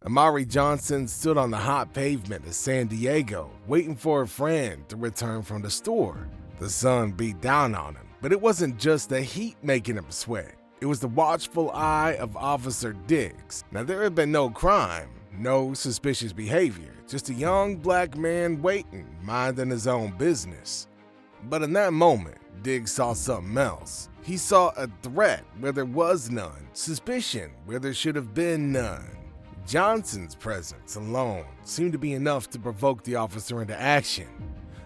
Amari Johnson stood on the hot pavement of San Diego, waiting for a friend to return from the store. The sun beat down on him, but it wasn't just the heat making him sweat. It was the watchful eye of Officer Diggs. Now, there had been no crime, no suspicious behavior, just a young black man waiting, minding his own business. But in that moment, Diggs saw something else. He saw a threat where there was none, suspicion where there should have been none. Johnson's presence alone seemed to be enough to provoke the officer into action.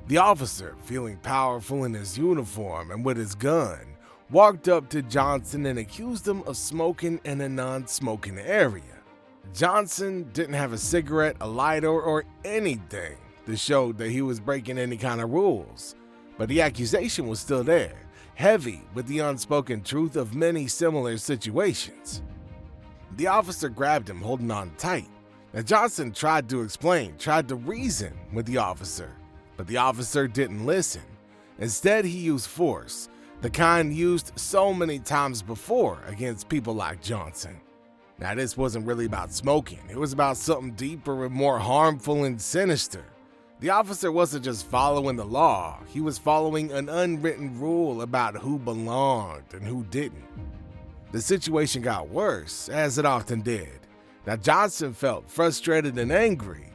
The officer, feeling powerful in his uniform and with his gun, walked up to Johnson and accused him of smoking in a non-smoking area. Johnson didn't have a cigarette, a lighter, or anything to show that he was breaking any kind of rules. But the accusation was still there, heavy with the unspoken truth of many similar situations. The officer grabbed him, holding on tight. Now Johnson tried to explain, tried to reason with the officer, but the officer didn't listen. Instead, he used force, the kind used so many times before against people like Johnson. Now, this wasn't really about smoking. It was about something deeper and more harmful and sinister. The officer wasn't just following the law. He was following an unwritten rule about who belonged and who didn't. The situation got worse, as it often did. Now, Johnson felt frustrated and angry,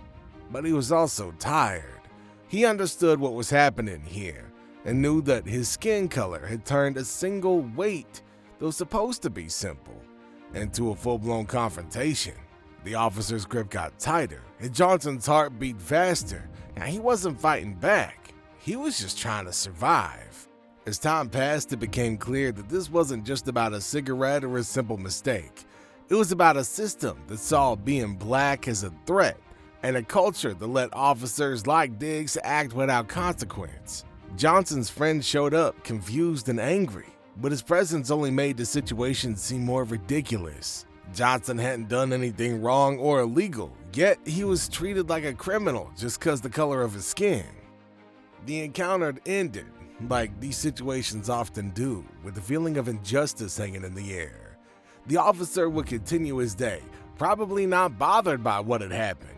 but he was also tired. He understood what was happening here and knew that his skin color had turned a single weight, though supposed to be simple, into a full-blown confrontation. The officer's grip got tighter, and Johnson's heart beat faster. Now, he wasn't fighting back. He was just trying to survive. As time passed, it became clear that this wasn't just about a cigarette or a simple mistake. It was about a system that saw being black as a threat, and a culture that let officers like Diggs act without consequence. Johnson's friend showed up, confused and angry, but his presence only made the situation seem more ridiculous. Johnson hadn't done anything wrong or illegal, yet he was treated like a criminal just because the color of his skin. The encounter ended, like these situations often do, with the feeling of injustice hanging in the air. The officer would continue his day, probably not bothered by what had happened.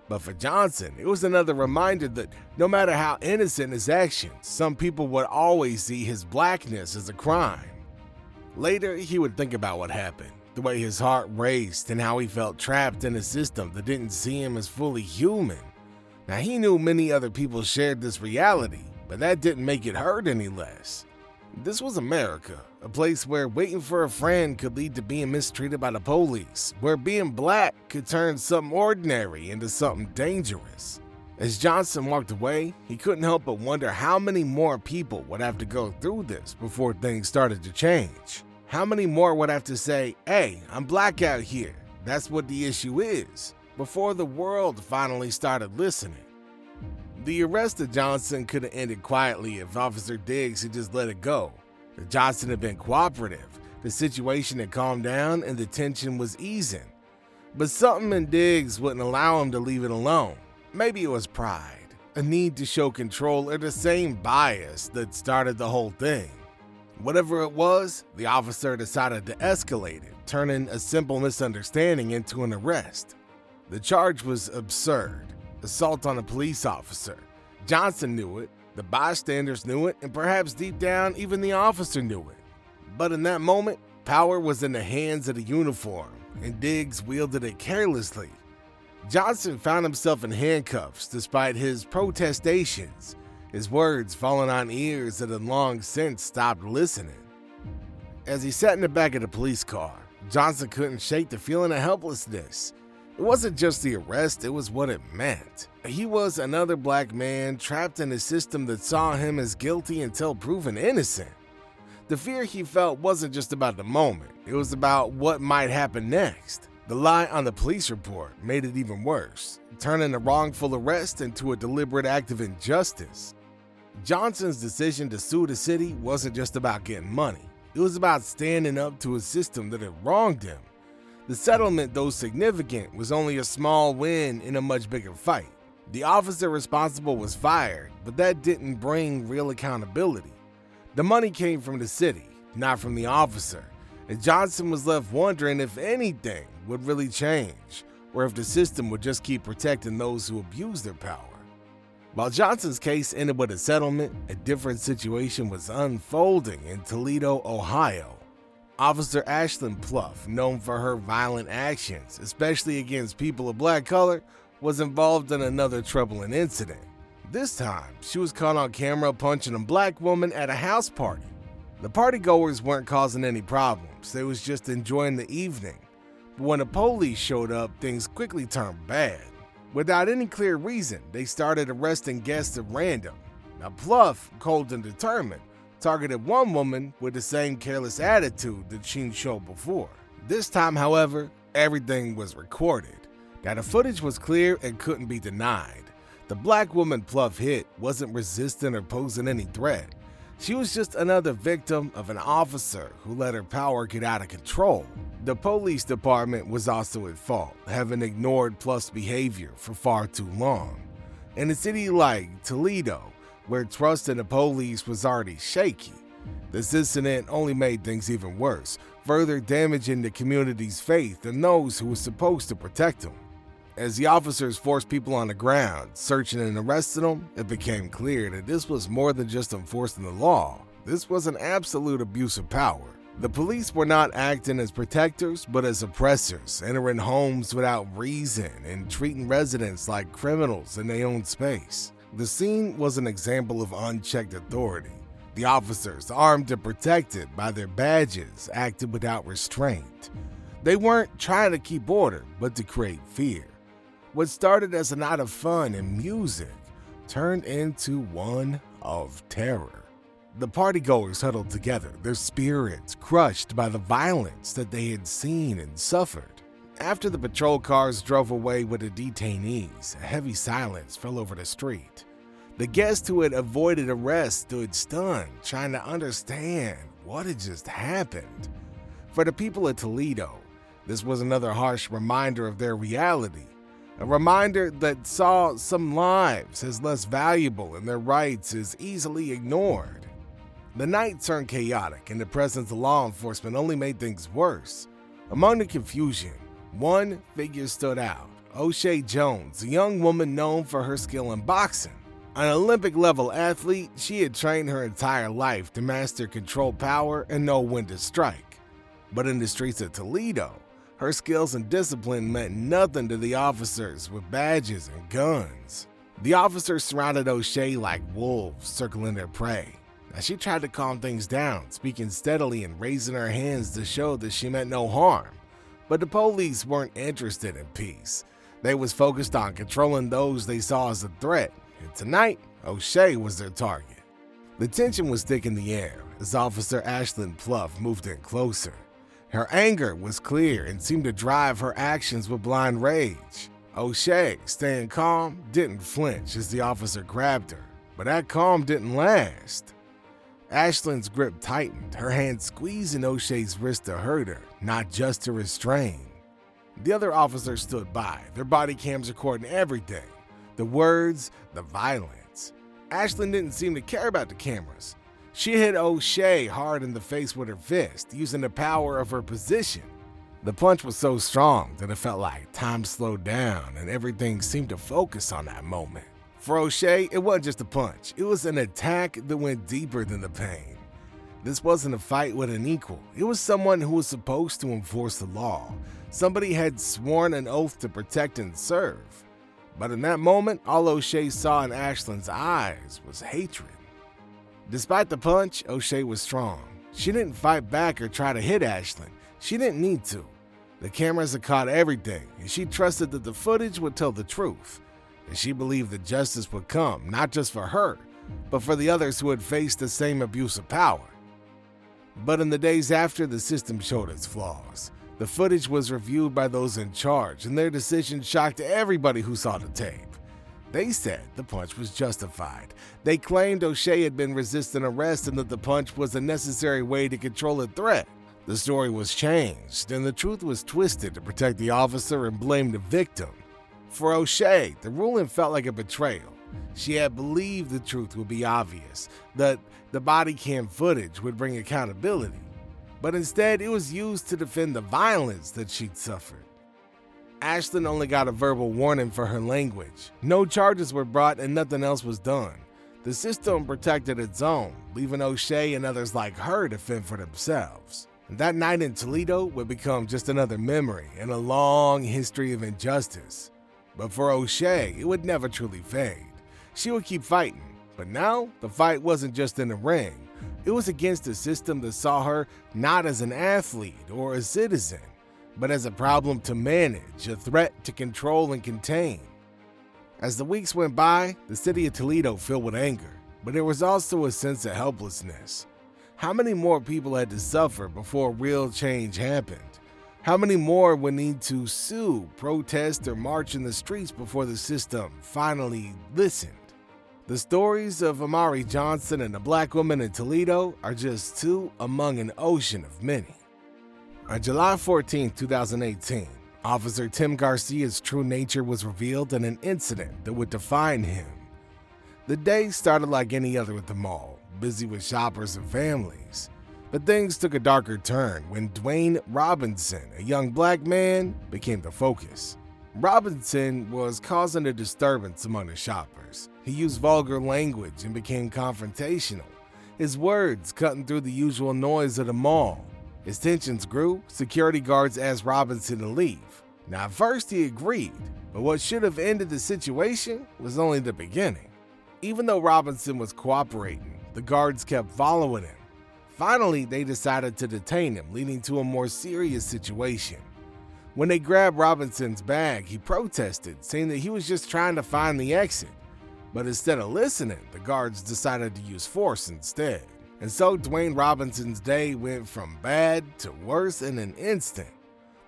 But for Johnson, it was another reminder that no matter how innocent his actions, some people would always see his blackness as a crime. Later, he would think about what happened, the way his heart raced and how he felt trapped in a system that didn't see him as fully human. Now, he knew many other people shared this reality, but that didn't make it hurt any less. This was America, a place where waiting for a friend could lead to being mistreated by the police, where being black could turn something ordinary into something dangerous. As Johnson walked away, he couldn't help but wonder how many more people would have to go through this before things started to change. How many more would have to say, "Hey, I'm black out here, that's what the issue is," before the world finally started listening. The arrest of Johnson could have ended quietly if Officer Diggs had just let it go. If Johnson had been cooperative, the situation had calmed down and the tension was easing. But something in Diggs wouldn't allow him to leave it alone. Maybe it was pride, a need to show control, or the same bias that started the whole thing. Whatever it was, the officer decided to escalate it, turning a simple misunderstanding into an arrest. The charge was absurd. Assault on a police officer. Johnson knew it, the bystanders knew it, and perhaps deep down, even the officer knew it. But in that moment, power was in the hands of the uniform, and Diggs wielded it carelessly. Johnson found himself in handcuffs despite his protestations, his words falling on ears that had long since stopped listening. As he sat in the back of the police car, Johnson couldn't shake the feeling of helplessness. It wasn't just the arrest, it was what it meant. He was another black man trapped in a system that saw him as guilty until proven innocent. The fear he felt wasn't just about the moment, it was about what might happen next. The lie on the police report made it even worse, turning a wrongful arrest into a deliberate act of injustice. Johnson's decision to sue the city wasn't just about getting money, it was about standing up to a system that had wronged him. The settlement, though significant, was only a small win in a much bigger fight. The officer responsible was fired, but that didn't bring real accountability. The money came from the city, not from the officer, and Johnson was left wondering if anything would really change, or if the system would just keep protecting those who abuse their power. While Johnson's case ended with a settlement, a different situation was unfolding in Toledo, Ohio. Officer Ashlyn Pluff, known for her violent actions, especially against people of black color, was involved in another troubling incident. This time, she was caught on camera punching a black woman at a house party. The partygoers weren't causing any problems, they was just enjoying the evening. But when the police showed up, things quickly turned bad. Without any clear reason, they started arresting guests at random. Now Pluff, cold and determined, targeted one woman with the same careless attitude that she'd showed before. This time, however, everything was recorded. Now the footage was clear and couldn't be denied. The black woman Pluff hit wasn't resisting or posing any threat. She was just another victim of an officer who let her power get out of control. The police department was also at fault, having ignored Pluff's behavior for far too long. In a city like Toledo, where trust in the police was already shaky, this incident only made things even worse, further damaging the community's faith in those who were supposed to protect them. As the officers forced people on the ground, searching and arresting them, it became clear that this was more than just enforcing the law. This was an absolute abuse of power. The police were not acting as protectors, but as oppressors, entering homes without reason and treating residents like criminals in their own space. The scene was an example of unchecked authority. The officers, armed and protected by their badges, acted without restraint. They weren't trying to keep order, but to create fear. What started as a night of fun and music turned into one of terror. The partygoers huddled together, their spirits crushed by the violence that they had seen and suffered. After the patrol cars drove away with the detainees, a heavy silence fell over the street. The guests who had avoided arrest stood stunned, trying to understand what had just happened. For the people of Toledo, this was another harsh reminder of their reality. A reminder that saw some lives as less valuable and their rights as easily ignored. The night turned chaotic, and the presence of law enforcement only made things worse. Among the confusion, one figure stood out: O'Shea Jones, a young woman known for her skill in boxing. An Olympic-level athlete, she had trained her entire life to master control power and know when to strike. But in the streets of Toledo, her skills and discipline meant nothing to the officers with badges and guns. The officers surrounded O'Shea like wolves circling their prey. Now she tried to calm things down, speaking steadily and raising her hands to show that she meant no harm. But the police weren't interested in peace. They was focused on controlling those they saw as a threat, and tonight, O'Shea was their target. The tension was thick in the air as Officer Ashlyn Pluff moved in closer. Her anger was clear and seemed to drive her actions with blind rage. O'Shea, staying calm, didn't flinch as the officer grabbed her, but that calm didn't last. Ashlyn's grip tightened, her hand squeezing O'Shea's wrist to hurt her, not just to restrain. The other officers stood by, their body cams recording everything. The words, the violence. Ashlyn didn't seem to care about the cameras. She hit O'Shea hard in the face with her fist, using the power of her position. The punch was so strong that it felt like time slowed down and everything seemed to focus on that moment. For O'Shea, it wasn't just a punch. It was an attack that went deeper than the pain. This wasn't a fight with an equal. It was someone who was supposed to enforce the law. Somebody had sworn an oath to protect and serve. But in that moment, all O'Shea saw in Ashlyn's eyes was hatred. Despite the punch, O'Shea was strong. She didn't fight back or try to hit Ashlyn. She didn't need to. The cameras had caught everything, and she trusted that the footage would tell the truth. And she believed that justice would come, not just for her, but for the others who had faced the same abuse of power. But in the days after, the system showed its flaws. The footage was reviewed by those in charge, and their decision shocked everybody who saw the tape. They said the punch was justified. They claimed O'Shea had been resisting arrest and that the punch was a necessary way to control a threat. The story was changed, and the truth was twisted to protect the officer and blame the victim. For O'Shea, the ruling felt like a betrayal. She had believed the truth would be obvious, that the body cam footage would bring accountability. But instead, it was used to defend the violence that she'd suffered. Ashlyn only got a verbal warning for her language. No charges were brought and nothing else was done. The system protected its own, leaving O'Shea and others like her to fend for themselves. That night in Toledo would become just another memory in a long history of injustice. But for O'Shea, it would never truly fade. She would keep fighting, but now the fight wasn't just in the ring. It was against a system that saw her not as an athlete or a citizen, but as a problem to manage, a threat to control and contain. As the weeks went by, the city of Toledo filled with anger, but there was also a sense of helplessness. How many more people had to suffer before real change happened? How many more would need to sue, protest, or march in the streets before the system finally listened? The stories of Amari Johnson and a black woman in Toledo are just two among an ocean of many. On July 14, 2018, Officer Tim Garcia's true nature was revealed in an incident that would define him. The day started like any other at the mall, busy with shoppers and families. But things took a darker turn when Dwayne Robinson, a young black man, became the focus. Robinson was causing a disturbance among the shoppers. He used vulgar language and became confrontational, his words cutting through the usual noise of the mall. As tensions grew, security guards asked Robinson to leave. Now, at first he agreed, but what should have ended the situation was only the beginning. Even though Robinson was cooperating, the guards kept following him. Finally, they decided to detain him, leading to a more serious situation. When they grabbed Robinson's bag, he protested, saying that he was just trying to find the exit. But instead of listening, the guards decided to use force instead. And so Dwayne Robinson's day went from bad to worse in an instant.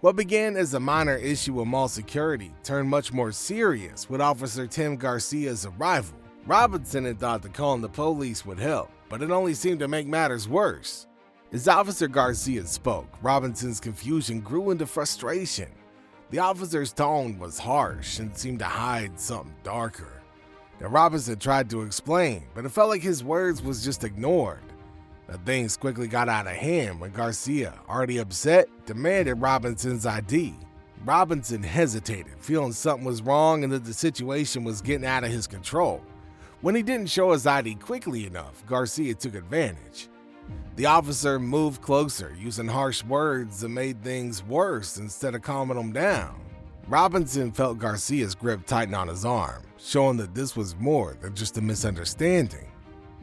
What began as a minor issue with mall security turned much more serious with Officer Tim Garcia's arrival. Robinson had thought that calling the police would help, but it only seemed to make matters worse. As Officer Garcia spoke, Robinson's confusion grew into frustration. The officer's tone was harsh and seemed to hide something darker. Now Robinson tried to explain, but it felt like his words was just ignored. Now things quickly got out of hand when Garcia, already upset, demanded Robinson's ID. Robinson hesitated, feeling something was wrong and that the situation was getting out of his control. When he didn't show his ID quickly enough, Garcia took advantage. The officer moved closer, using harsh words that made things worse instead of calming him down. Robinson felt Garcia's grip tighten on his arm, showing that this was more than just a misunderstanding.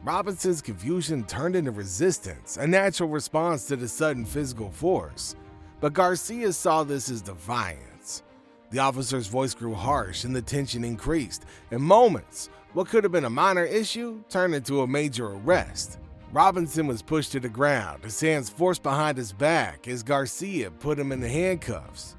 Robinson's confusion turned into resistance, a natural response to the sudden physical force. But Garcia saw this as defiance. The officer's voice grew harsh and the tension increased. In moments, what could have been a minor issue turned into a major arrest. Robinson was pushed to the ground, his hands forced behind his back as Garcia put him in the handcuffs.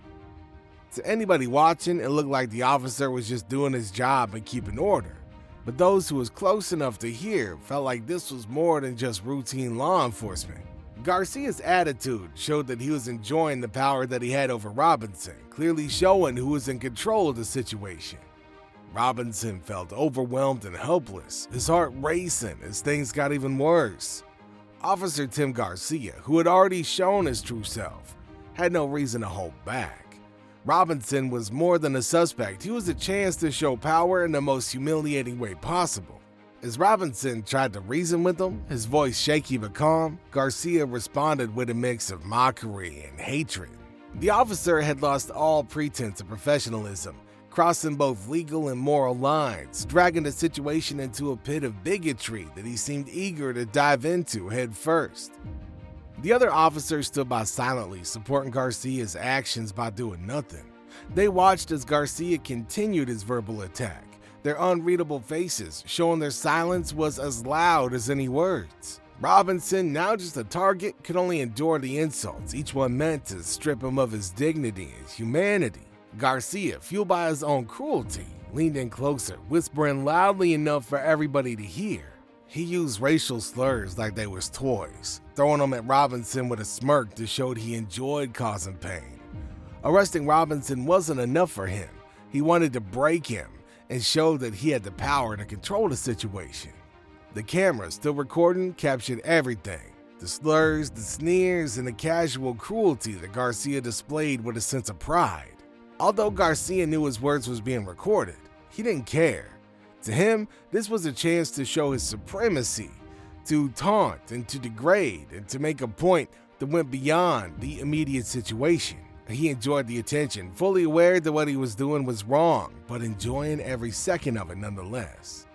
To anybody watching, it looked like the officer was just doing his job and keeping order. But those who was close enough to hear felt like this was more than just routine law enforcement. Garcia's attitude showed that he was enjoying the power that he had over Robinson, clearly showing who was in control of the situation. Robinson felt overwhelmed and helpless, his heart racing as things got even worse. Officer Tim Garcia, who had already shown his true self, had no reason to hold back. Robinson was more than a suspect, he was a chance to show power in the most humiliating way possible. As Robinson tried to reason with him, his voice shaky but calm, Garcia responded with a mix of mockery and hatred. The officer had lost all pretense of professionalism, crossing both legal and moral lines, dragging the situation into a pit of bigotry that he seemed eager to dive into head first. The other officers stood by silently, supporting Garcia's actions by doing nothing. They watched as Garcia continued his verbal attack, their unreadable faces showing their silence was as loud as any words. Robinson, now just a target, could only endure the insults, each one meant to strip him of his dignity and humanity. Garcia, fueled by his own cruelty, leaned in closer, whispering loudly enough for everybody to hear. He used racial slurs like they was toys, throwing them at Robinson with a smirk that showed he enjoyed causing pain. Arresting Robinson wasn't enough for him. He wanted to break him and show that he had the power to control the situation. The camera, still recording, captured everything. The slurs, the sneers, and the casual cruelty that Garcia displayed with a sense of pride. Although Garcia knew his words was being recorded, he didn't care. To him, this was a chance to show his supremacy, to taunt and to degrade and to make a point that went beyond the immediate situation. He enjoyed the attention, fully aware that what he was doing was wrong, but enjoying every second of it nonetheless.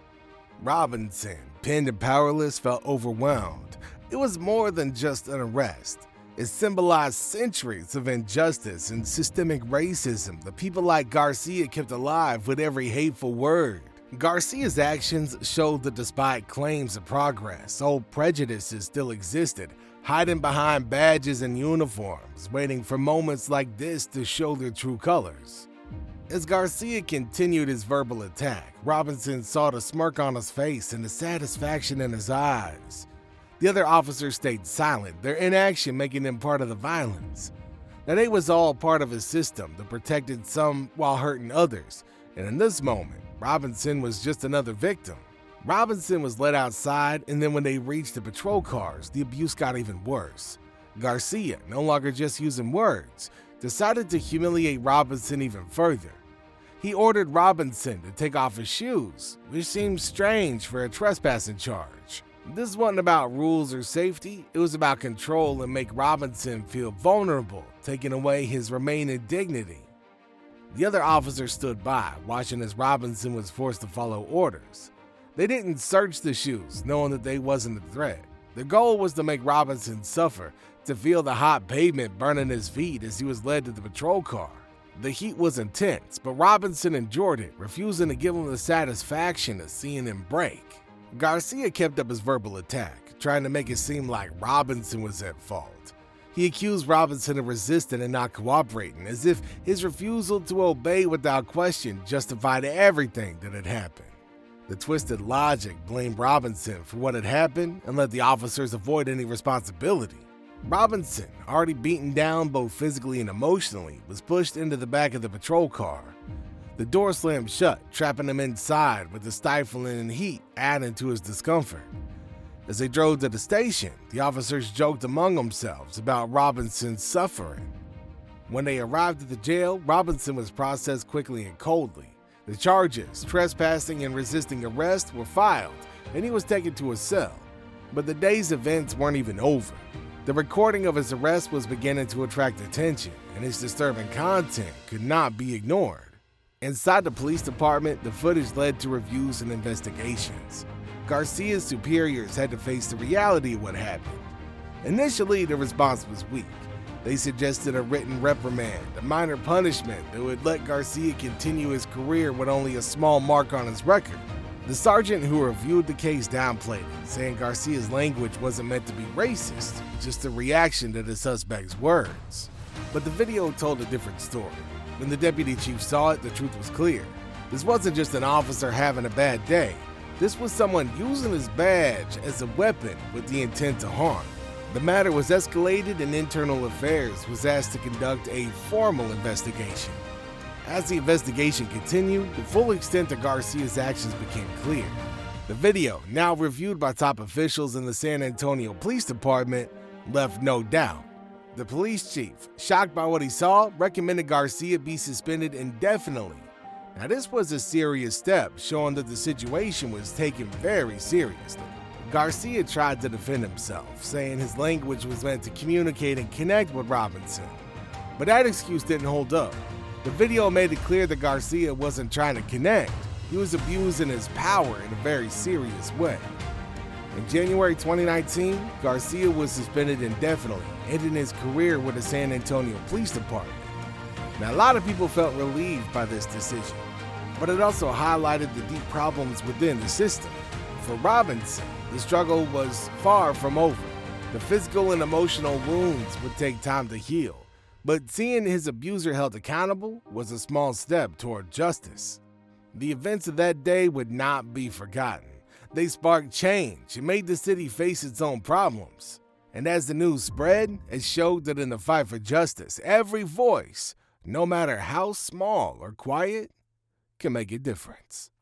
Robinson, pinned and powerless, felt overwhelmed. It was more than just an arrest. It symbolized centuries of injustice and systemic racism that people like Garcia kept alive with every hateful word. Garcia's actions showed that despite claims of progress, old prejudices still existed, hiding behind badges and uniforms, waiting for moments like this to show their true colors. As Garcia continued his verbal attack, Robinson saw the smirk on his face and the satisfaction in his eyes. The other officers stayed silent, their inaction making them part of the violence. Now they was all part of a system that protected some while hurting others, and in this moment, Robinson was just another victim. Robinson was led outside, and then when they reached the patrol cars, the abuse got even worse. Garcia, no longer just using words, decided to humiliate Robinson even further. He ordered Robinson to take off his shoes, which seemed strange for a trespassing charge. This wasn't about rules or safety, it was about control and make Robinson feel vulnerable, taking away his remaining dignity. The other officers stood by, watching as Robinson was forced to follow orders. They didn't search the shoes, knowing that they wasn't a threat. The goal was to make Robinson suffer, to feel the hot pavement burning his feet as he was led to the patrol car. The heat was intense, but Robinson endured it, refusing to give him the satisfaction of seeing him break. Garcia kept up his verbal attack, trying to make it seem like Robinson was at fault. He accused Robinson of resisting and not cooperating, as if his refusal to obey without question justified everything that had happened. The twisted logic blamed Robinson for what had happened and let the officers avoid any responsibility. Robinson, already beaten down both physically and emotionally, was pushed into the back of the patrol car. The door slammed shut, trapping him inside with the stifling heat adding to his discomfort. As they drove to the station, the officers joked among themselves about Robinson's suffering. When they arrived at the jail, Robinson was processed quickly and coldly. The charges, trespassing and resisting arrest, were filed, and he was taken to a cell. But the day's events weren't even over. The recording of his arrest was beginning to attract attention, and its disturbing content could not be ignored. Inside the police department, the footage led to reviews and investigations. Garcia's superiors had to face the reality of what happened. Initially, the response was weak. They suggested a written reprimand, a minor punishment that would let Garcia continue his career with only a small mark on his record. The sergeant who reviewed the case downplayed it, saying Garcia's language wasn't meant to be racist, just a reaction to the suspect's words. But the video told a different story. When the deputy chief saw it, the truth was clear. This wasn't just an officer having a bad day. This was someone using his badge as a weapon with the intent to harm. The matter was escalated and Internal Affairs was asked to conduct a formal investigation. As the investigation continued, the full extent of Garcia's actions became clear. The video, now reviewed by top officials in the San Antonio Police Department, left no doubt. The police chief, shocked by what he saw, recommended Garcia be suspended indefinitely. Now this was a serious step, showing that the situation was taken very seriously. Garcia tried to defend himself, saying his language was meant to communicate and connect with Robinson. But that excuse didn't hold up. The video made it clear that Garcia wasn't trying to connect. He was abusing his power in a very serious way. In January 2019, Garcia was suspended indefinitely, ending his career with the San Antonio Police Department. Now, a lot of people felt relieved by this decision, but it also highlighted the deep problems within the system. For Robinson, the struggle was far from over. The physical and emotional wounds would take time to heal, but seeing his abuser held accountable was a small step toward justice. The events of that day would not be forgotten. They sparked change and made the city face its own problems. And as the news spread, it showed that in the fight for justice, every voice, no matter how small or quiet, can make a difference.